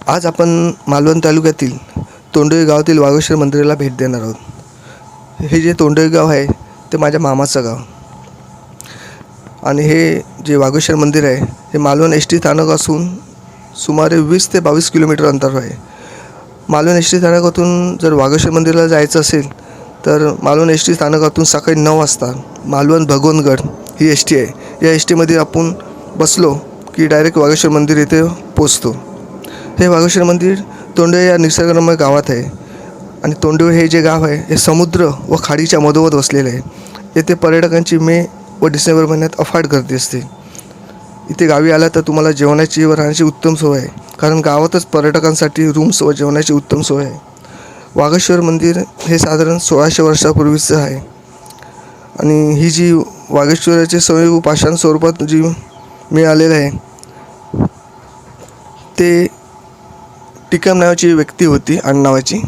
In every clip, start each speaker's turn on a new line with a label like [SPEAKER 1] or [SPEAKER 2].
[SPEAKER 1] आज आपण मालवण तालुक्यातील तोंडोई गावातील वाघेश्वर मंदिराला भेट देणार आहोत। हे जे तोंडोई गाव आहे ते माझ्या मामाचं गाव आणि हे जे वाघेश्वर मंदिर आहे हे मालवण एस टी स्थानकापासून सुमारे 20 ते 22 किलोमीटर अंतरावर आहे। मालवण एस टी स्थानकातून जर वाघेश्वर मंदिराला जायचं असेल तर मालवण एस टी स्थानकातून सकाळी 9 वाजता मालवण भगवनगड ही एस टी आहे। या एस टीमध्ये आपण बसलो की डायरेक्ट वाघेश्वर मंदिर येथे पोचतो। हे वाघेश्वर मंदिर तोंडोई या निसर्गरम्य गावात आहे आणि तोंडोई हे जे गाव आहे हे समुद्र व खाडीच्या मधोमध वसलेले आहे। येथे पर्यटकांची मे व डिसेंबर महिन्यात अफाट गर्दी असते। इथे गावी आला तर तुम्हाला जेवणाची व राहण्याची उत्तम सोय आहे, कारण गावातच पर्यटकांसाठी रूम्स व जेवणाची उत्तम सोय आहे। वाघेश्वर मंदिर हे साधारण 1600 वर्षापूर्वीचं आहे आणि ही जी वाघेश्वराचे स्वयंभू पाषाण स्वरूपात जी मिळालेलं आहे ते टिकम नावाची व्यक्ती होती आडनावाची,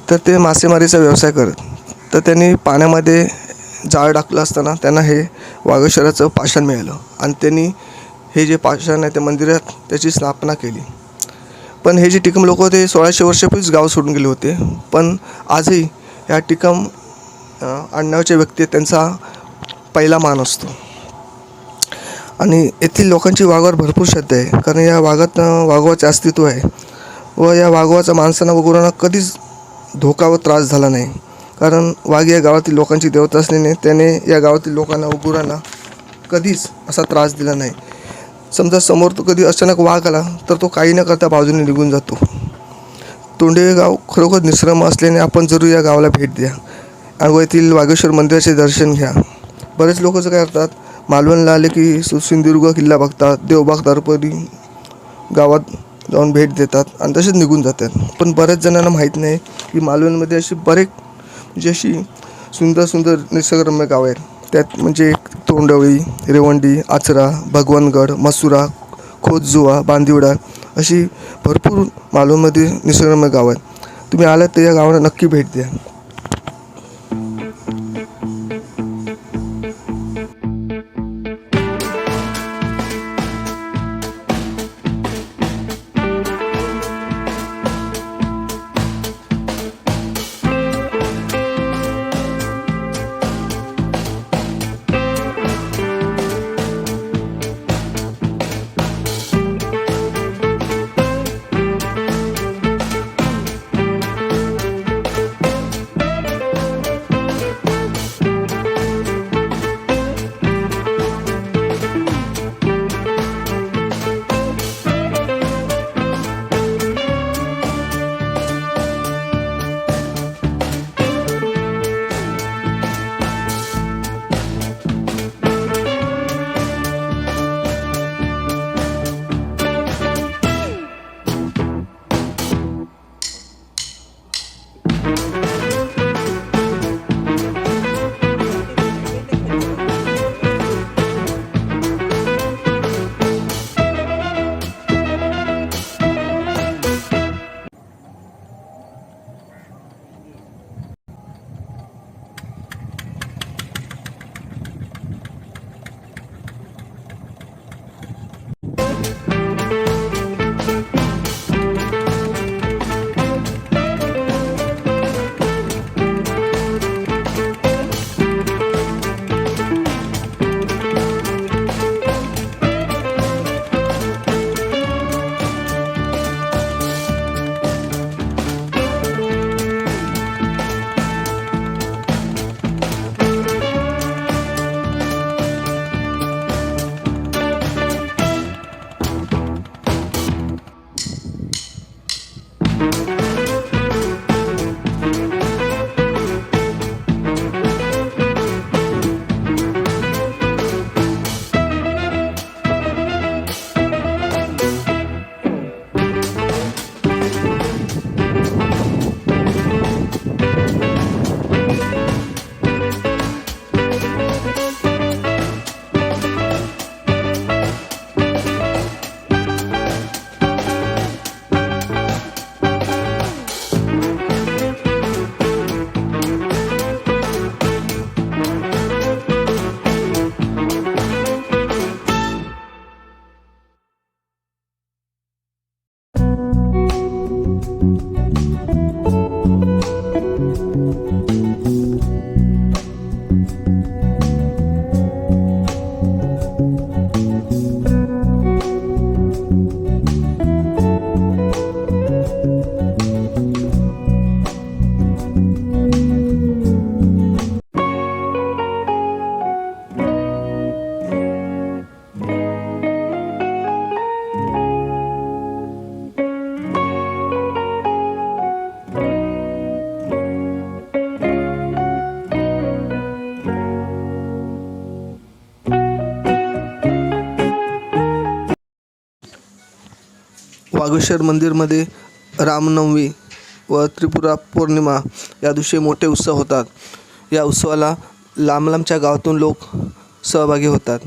[SPEAKER 1] तर ते मासेमारीचा व्यवसाय करत। तर त्यांनी पाण्यामध्ये जाळ टाकलं असताना त्यांना हे वाघेश्वराचं पाषाण मिळालं आणि त्यांनी हे जे पाषाण आहे त्या मंदिरात त्याची स्थापना केली। पण हे जे टिकम लोक होते 1600 वर्षापूर्वीच गाव सोडून गेले होते, पण आजही या टिकम आडनावाचे व्यक्ती त्यांचा पहिला मान असतो आणि येथील लोकांची वाघावर भरपूर श्रद्धा आहे, कारण या वाघात वाघवाचे अस्तित्व आहे व या वाघवाचा माणसांना व गुरांना कधीच धोका व त्रास झाला नाही, कारण वाघ या गावातील लोकांची देवता असल्याने त्याने या गावातील लोकांना व गुरांना कधीच असा त्रास दिला नाही। समजा समोर तो कधी अचानक वाघ आला तर तो काही न करता बाजूने निघून जातो। तोंडोई गाव खरोखर निसर्गरम्य असल्याने आपण जरूर या गावाला भेट द्या आणि येथील वाघेश्वर मंदिराचे दर्शन घ्या। बरेच लोक काय करतात, मालवणला आले की सिंधुदुर्ग किल्ला बघतात, देवबाग दरपरी गावात जाऊन भेट देतात आणि तसेच निघून जातात। पण बऱ्याच जणांना माहीत नाही की मालवणमध्ये अशी बरेच म्हणजे अशी सुंदर सुंदर निसर्गरम्य गाव आहेत। त्यात म्हणजे तोंडोई, रेवंडी, आचरा, भगवनगड, मसुरा, खोतजुवा, बांदिवडा अशी भरपूर मालवणमध्ये निसर्गरम्य गाव आहेत। तुम्ही आलात तर या गावाला नक्की भेट द्या। वागेश्वर मंदिरमध्ये रामनवमी व त्रिपुरा पौर्णिमा या दिवशी मोठे उत्सव होतात. या उत्सवाला लांब लांबच्या गावातून लोक सहभागी होतात.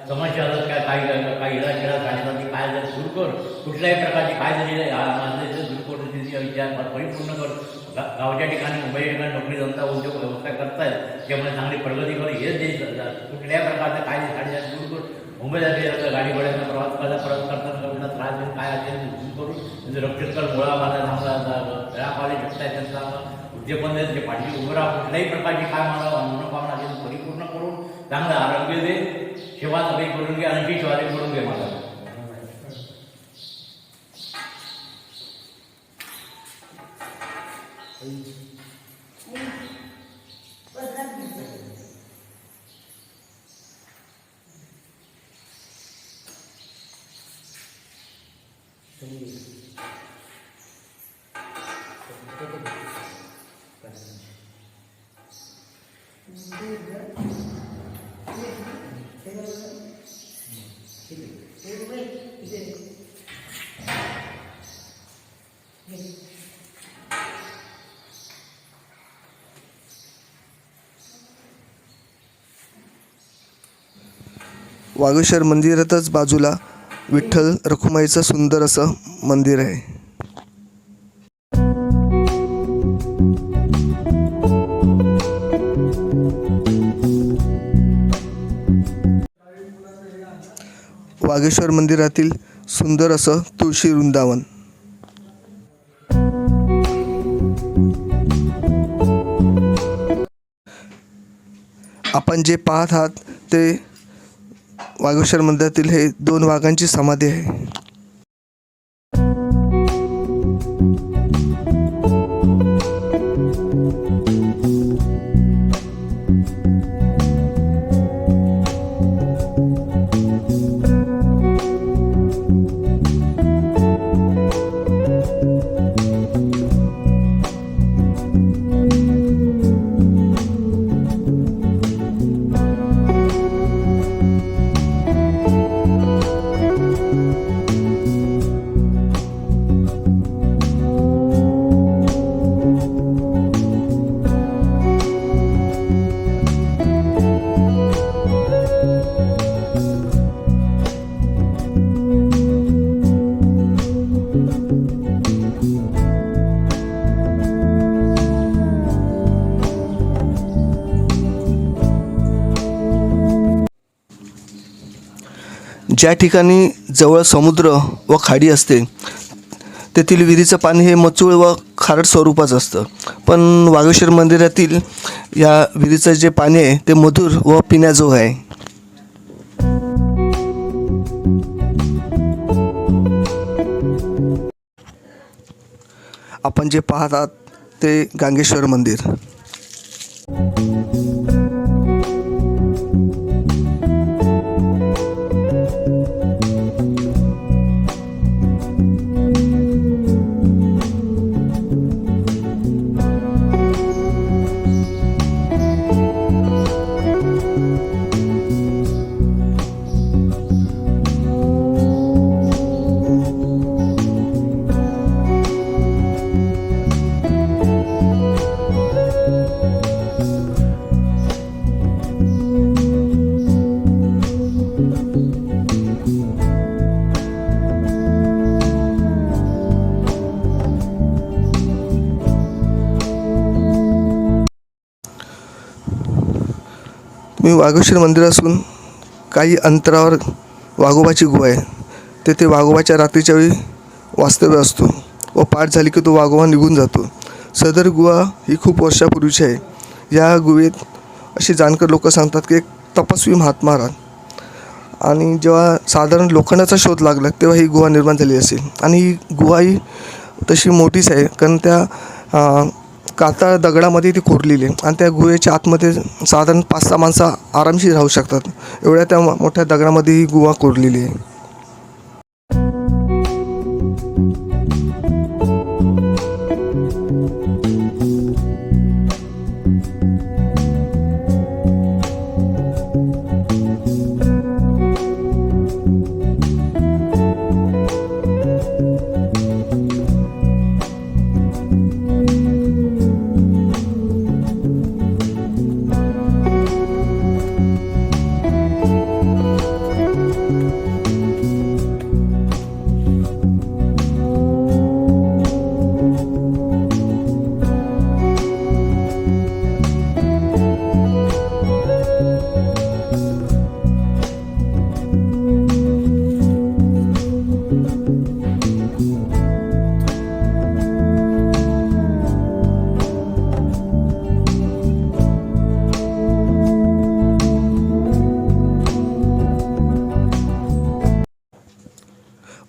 [SPEAKER 2] समस्या काही इडाशिडा झाली काय जर दूर कर, कुठल्याही प्रकारची काय जरी मानले दूर करून तिची विचार परिपूर्ण कर. गावच्या ठिकाणी मुंबईच्या ठिकाणी नोकरी धंदा उद्योग व्यवसाय करतायत, त्यामुळे चांगली प्रगती करू. हेच देश कुठल्याही प्रकारचं काय साडी दूर करून मुंबईला गाडी घोड्याचा प्रवास करताना त्रास देऊन काय असेल दूर करून त्यांचं रक्षण कर. मुळा माझा चांगला वेळापाले शकताय त्यांचा उद्योगबंद त्यांच्या पाठीशी उभं राहा. कुठल्याही प्रकारची काय मला मनोकामना असेल परिपूर्ण करून चांगलं आरोग्य दे. सेवा सगळी करून घे, आणखी शिवाजी करून घे माझा.
[SPEAKER 1] वागेश्वर मंदिरातच बाजूला विठ्ठल रखुमाईचं सुंदर असं मंदिर आहे. वागेश्वर मंदिरातील सुंदर असं तुळशी वृंदावन. आपण जे पाहत आहात ते वागेश्वर मंदिरातील हे 2 वाघांची समाधी आहे. ज्या ठिकाणी जवळ समुद्र व खाडी असते तेथील विहिरीचं पाणी हे मचूळ व खारट स्वरूपाचं असतं. पण वागेश्वर मंदिरातील या विहिरीचं जे पाणी आहे ते मधुर व पिण्याजोग आहे. आपण जे पाहत आहात ते गांगेश्वर मंदिर. मी वाघेश्वर मंदिरापासून काही अंतरावर वाघोबाची गुहा आहे. तेथे वाघोबाच्या रात्रीच्या वेळी वास्तव्य असतो व पाठ झाली की तो वाघोबा निघून जातो. सदर गुहा ही खूप वर्षापूर्वीची आहे. या गुहेत असे जाणकार लोक सांगतात की एक तपस्वी महात्मा राहत आणि जेव्हा साधारण लोखंडाचा शोध लागला तेव्हा ही गुहा निर्माण झाली असेल. आणि ही गुहा ही तशी मोठीच आहे कारण त्या कातळ दगडामध्ये ती कोरलेली आहे आणि त्या गुहेच्या आतमध्ये साधारण 5-6 माणसं आरामशीर राहू शकतात. एवढ्या त्या मोठ्या दगडामध्ये ही गुहा कोरलेली आहे.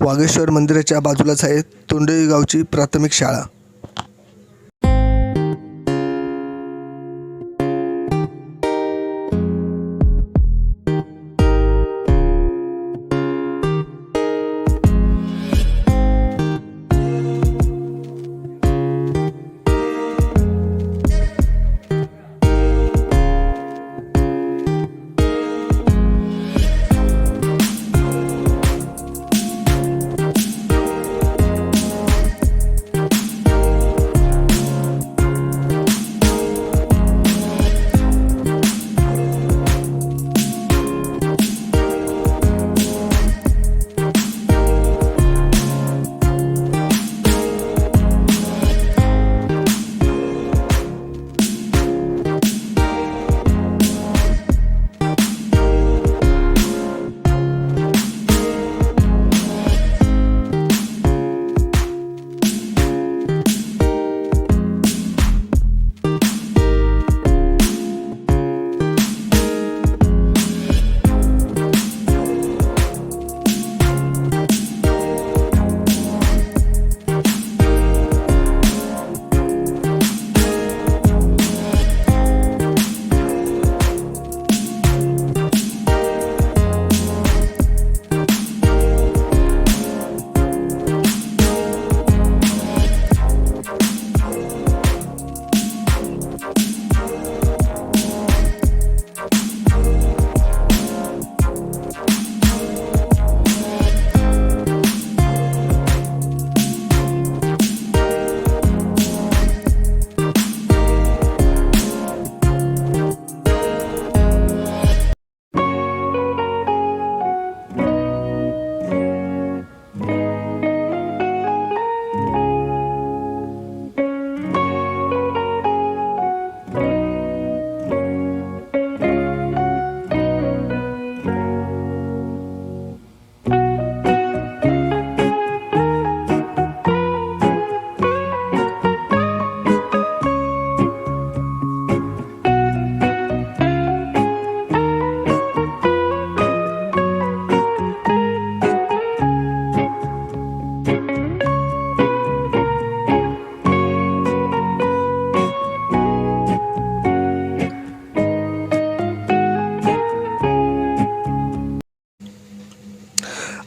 [SPEAKER 1] वाघेश्वर मंदिराच्या बाजूलाच आहे तोंडई गावची प्राथमिक शाळा.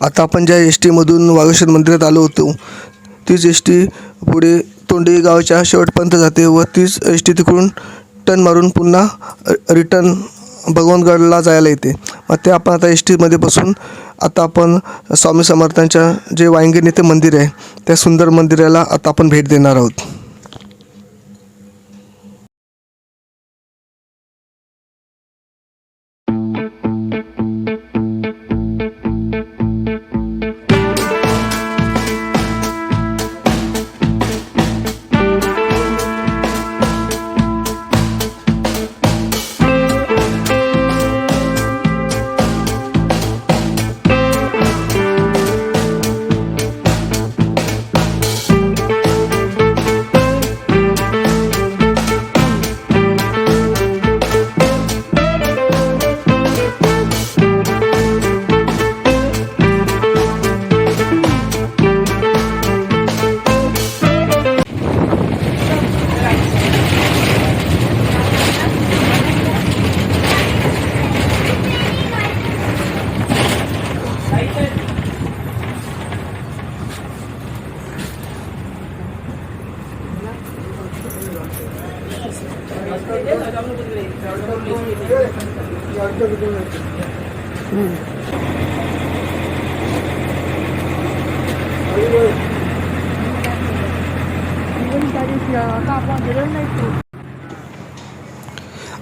[SPEAKER 1] आता आपण ज्या एस टीमधून वागेश्वर मंदिरात आलो होतो तीच एस टी पुढे तोंडी गावाच्या शेवटपर्यंत जाते व तीच एस टी तिकडून टर्न मारून पुन्हा रिटर्न भगवानगडला जायला येते. मग ते आपण आता एस टीमध्ये बसून आता आपण स्वामी समर्थांच्या जे वांगीण येथे मंदिर आहे त्या सुंदर मंदिराला आता आपण भेट देणार आहोत.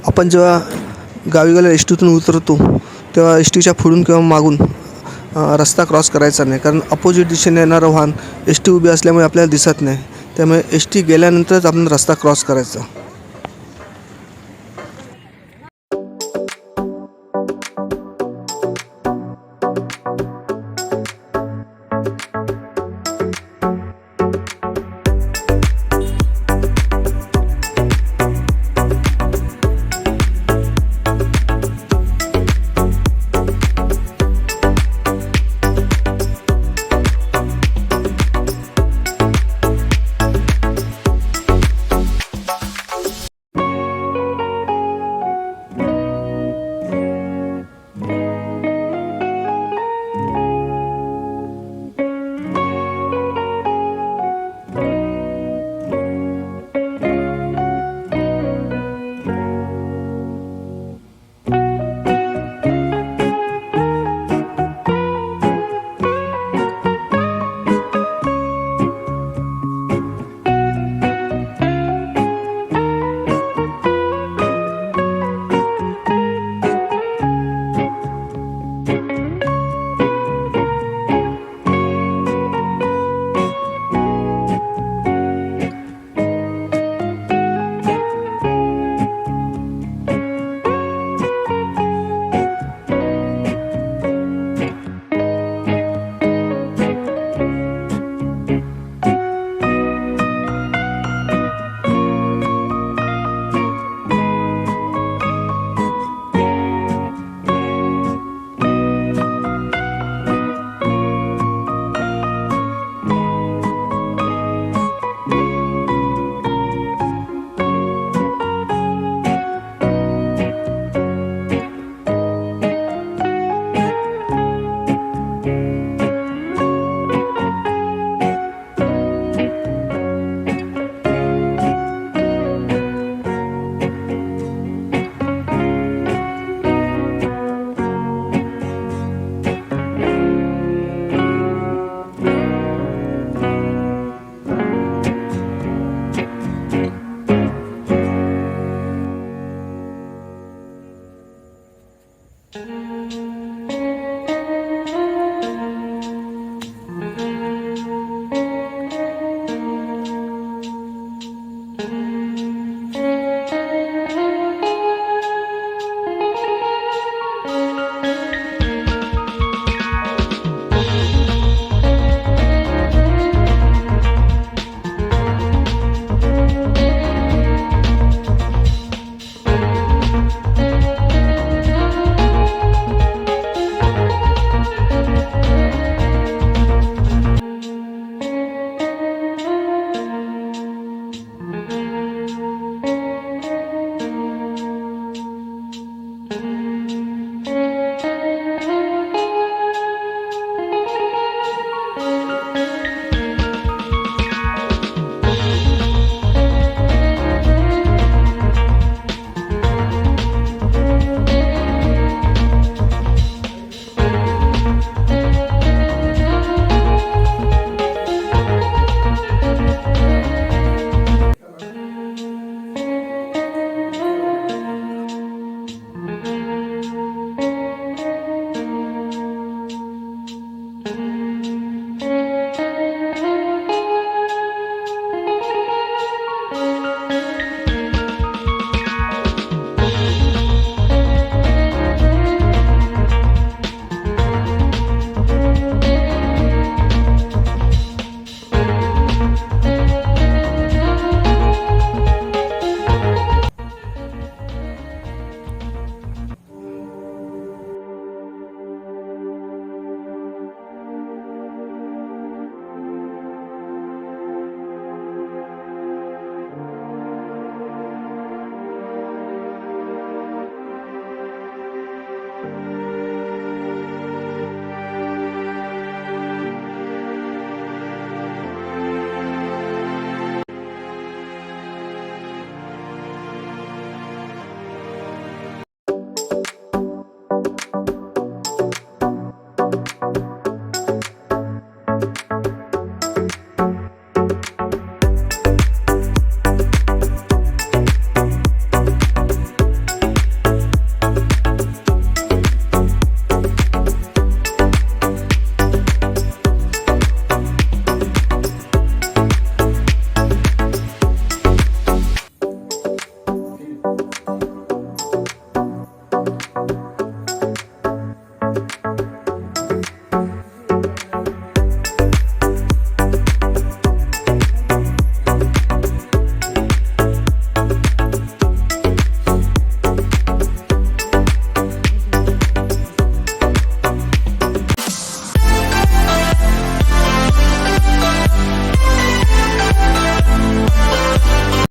[SPEAKER 1] आपण जेव्हा गावी गेल्या एस टीतून उतरतो तेव्हा एस टीच्या पुढून किंवा मागून रस्ता क्रॉस करायचा नाही, कारण अपोजिट दिशेने येणारं वाहन एस टी उभी असल्यामुळे आपल्याला दिसत नाही. त्यामुळे एस टी गेल्यानंतरच आपण रस्ता क्रॉस करायचा.